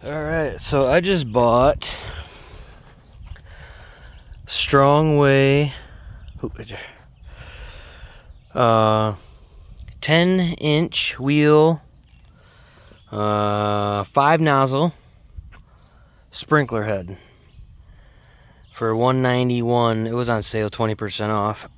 Alright, so I just bought Strongway 10-inch wheel, 5 nozzle sprinkler head for $191. It was on sale, 20% off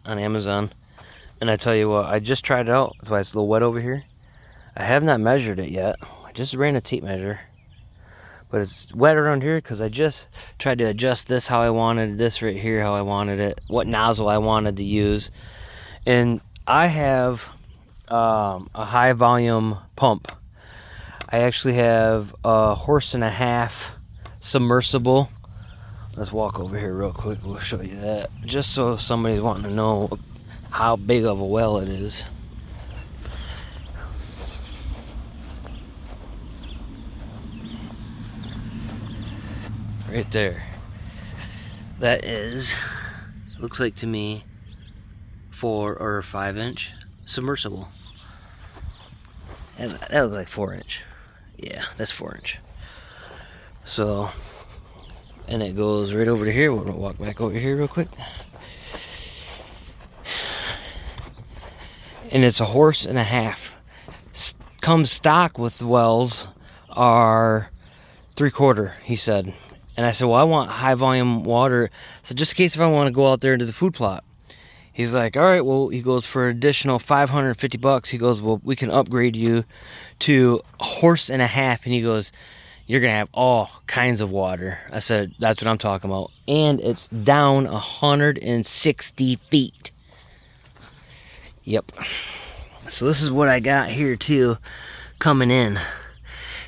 on Amazon. And I tell you what, I just tried it out. That's why it's a little wet over here. I have not measured it yet. I just ran a tape measure. But it's wet around here because I just tried to adjust this how I wanted, this right here how I wanted it, what nozzle I wanted to use. And I have a high volume pump. I actually have a 1.5 horse submersible. Let's walk over here real quick. We'll show you that. Just so somebody's wanting to know how big of a well it is. Right there. That is, looks like to me, 4 or 5 inch submersible. That looks like 4 inch. Yeah, that's 4 inch. So, and it goes right over to here. We're gonna walk back over here real quick. And it's a 1.5 horse. Comes stock with wells are 3/4, he said. And I said, well, I want high volume water. So just in case if I want to go out there into the food plot. He's like, all right, well, he goes for an additional $550. He goes, well, we can upgrade you to 1.5 horse. And he goes, you're going to have all kinds of water. I said, that's what I'm talking about. And it's down 160 feet. Yep. So this is what I got here too, coming in.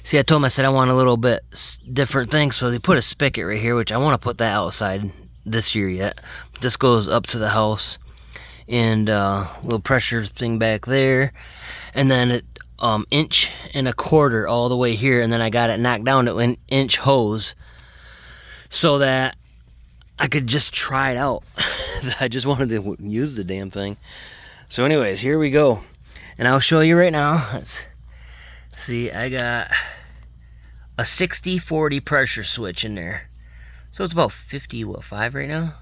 See, I told him, I said I want a little bit different thing, so they put a spigot right here, which I want to put that outside this year yet. This goes up to the house, and a little pressure thing back there, and then it 1.25 inches all the way here, and then I got it knocked down to an 1-inch hose, so that I could just try it out. I just wanted to use the damn thing. So anyways, here we go, and I'll show you right now. Let's see, I got a 60-40 pressure switch in there. So it's about 55 right now?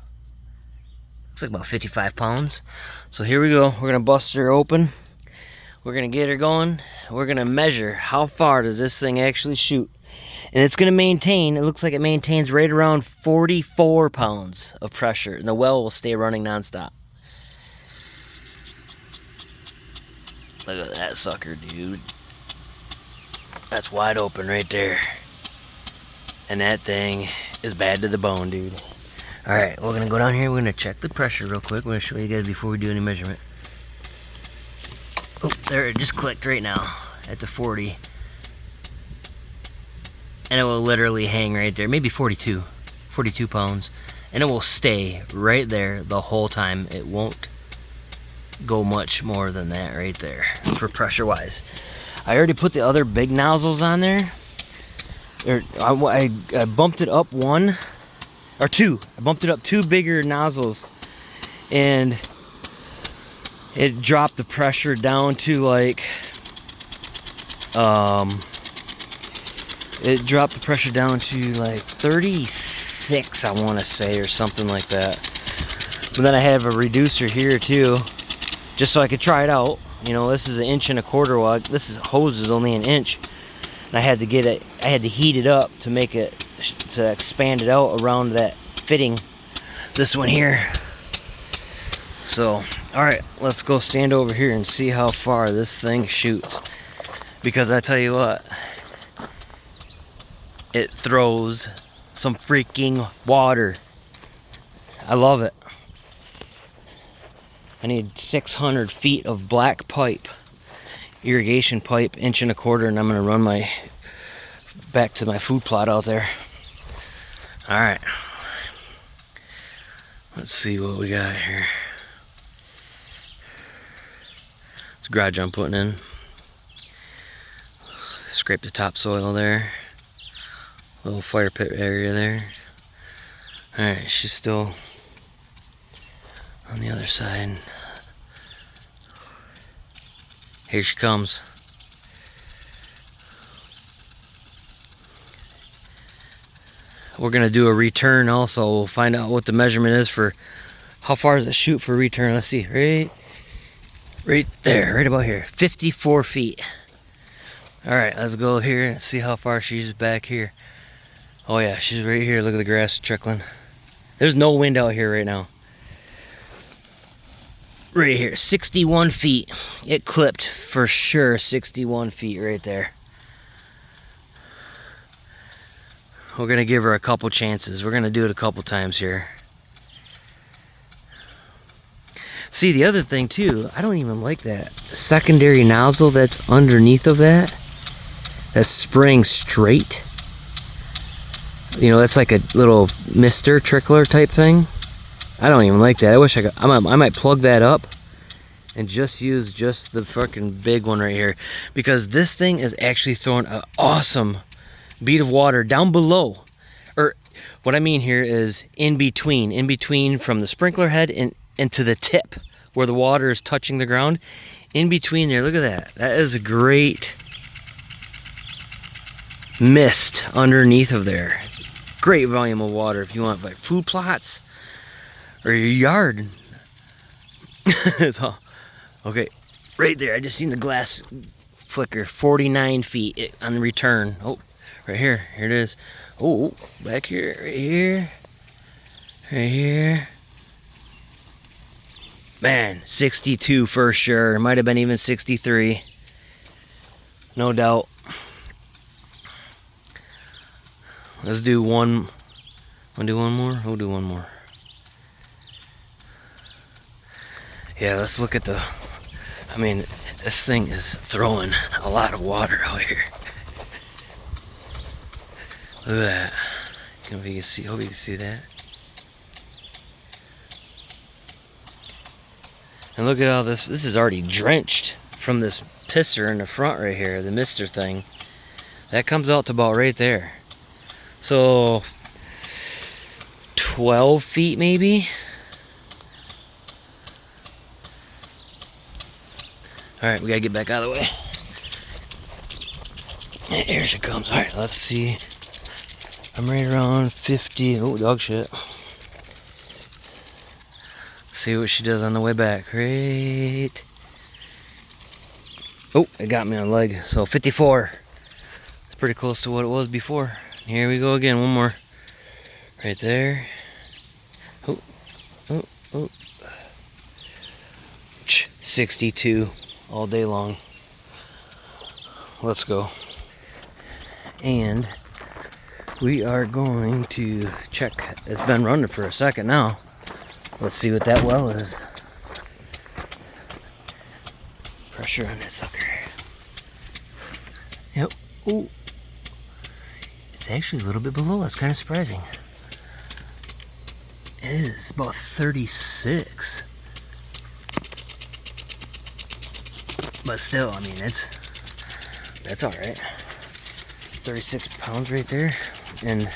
Looks like about 55 pounds. So here we go. We're gonna bust her open. We're gonna get her going. We're gonna measure how far does this thing actually shoot. And it's gonna maintain, it looks like it maintains right around 44 pounds of pressure. And the well will stay running nonstop. Look at that sucker, dude. That's wide open right there. And that thing is bad to the bone, dude. Alright, we're gonna go down here. We're gonna check the pressure real quick. We're gonna show you guys before we do any measurement. Oh, there, it just clicked right now at the 40. And it will literally hang right there. Maybe 42 pounds. And it will stay right there the whole time. It won't go much more than that right there for pressure wise. I already put the other big nozzles on there. I bumped it up 1 or 2. I bumped it up 2 bigger nozzles, and it dropped the pressure down to like it dropped the pressure down to like 36, I want to say, or something like that. But then I have a reducer here too, just so I could try it out. You know, this is 1.25 inches wide. This hose is only 1 inch. And I had to get it, I had to heat it up to make it, to expand it out around that fitting. This one here. So, alright, let's go stand over here and see how far this thing shoots. Because I tell you what, it throws some freaking water. I love it. I need 600 feet of black pipe, irrigation pipe, 1.25 inches, and I'm gonna run my back to my food plot out there. All right, let's see what we got here. It's garage I'm putting in. Scrape the topsoil there. Little fire pit area there. All right, she's still on the other side. Here she comes. We're gonna do a return also. We'll find out what the measurement is for how far does it shoot for return. Let's see, right there, right about here, 54 feet. All right, let's go here and see how far she's back here. Oh yeah, she's right here. Look at the grass trickling. There's no wind out here right now. Right here, 61 feet. It clipped for sure, 61 feet right there. We're gonna give her a couple chances. We're gonna do it a couple times here. See, the other thing too, I don't even like that secondary nozzle that's underneath of that. That's spraying straight. You know, that's like a little mister trickler type thing. I don't even like that. I wish I might plug that up and just use just the fucking big one right here, because this thing is actually throwing an awesome bead of water down below. Or what I mean here is in between from the sprinkler head and to the tip where the water is touching the ground. In between there, look at that. That is a great mist underneath of there. Great volume of water if you want like food plots or your yard. So, okay, right there. I just seen the glass flicker. 49 feet on the return. Oh, right here. Here it is. Oh, back here, right here, right here. Man, 62 for sure. Might have been even 63. No doubt. Let's do one. Wanna do one more? We'll do one more. Yeah, let's look at the. I mean, this thing is throwing a lot of water out here. Look at that. Hope you can see that. And look at all this. This is already drenched from this pisser in the front right here, the mister thing. That comes out to about right there. So 12 feet maybe. All right, we gotta get back out of the way. And here she comes. All right, let's see. I'm right around 50. Oh, dog shit. See what she does on the way back. Right. Oh, it got me on leg. So 54. It's pretty close to what it was before. Here we go again. One more. Right there. Oh, oh, oh. 62 all day long. Let's go. And we are going to check. It's been running for a second now. Let's see what that well is. Pressure on that sucker. Yep. Ooh. It's actually a little bit below. That's kind of surprising. It is about 36. But still, I mean, that's all right. 36 pounds right there. And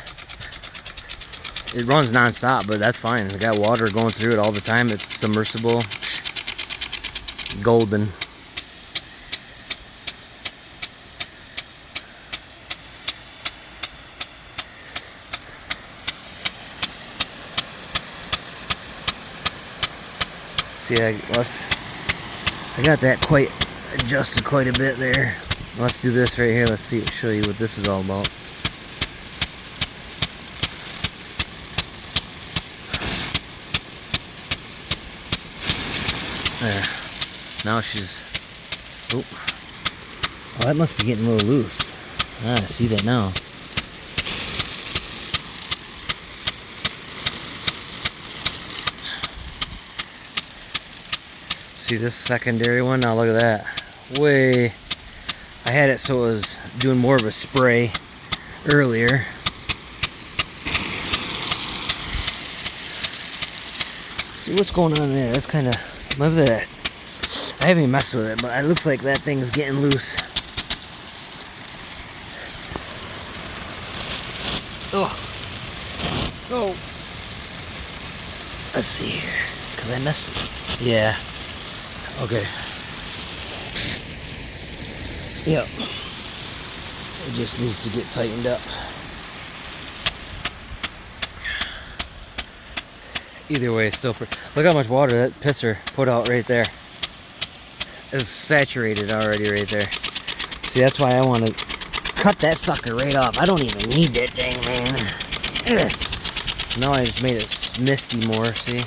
it runs non-stop, but that's fine. It's got water going through it all the time. It's submersible. Golden. See, I got that quite adjusted quite a bit there. Let's do this right here. Let's see, show you what this is all about. There. Now she's. Oh, that must be getting a little loose. Ah, I see that now. See this secondary one? Now look at that. Way. I had it so it was doing more of a spray earlier. See what's going on there? That's kind of. Look at that. I haven't even messed with it, but it looks like that thing's getting loose. Oh. Oh. Let's see here. Because I messed with it. Yeah. Okay. Yep. It just needs to get tightened up. Either way, it's still look how much water that pisser put out right there. It's saturated already right there. See, that's why I want to cut that sucker right off. I don't even need that thing, man. Ugh. Now I just made it misty more, see?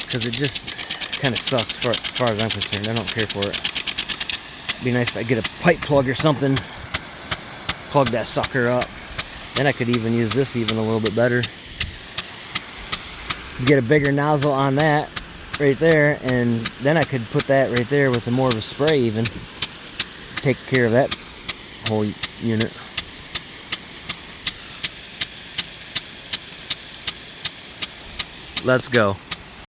Because it just kind of sucks as far as I'm concerned. I don't care for it. It'd be nice if I get a pipe plug or something. Plug that sucker up. Then I could even use this even a little bit better. Get a bigger nozzle on that right there, and then I could put that right there with more of a spray even. Take care of that whole unit. Let's go.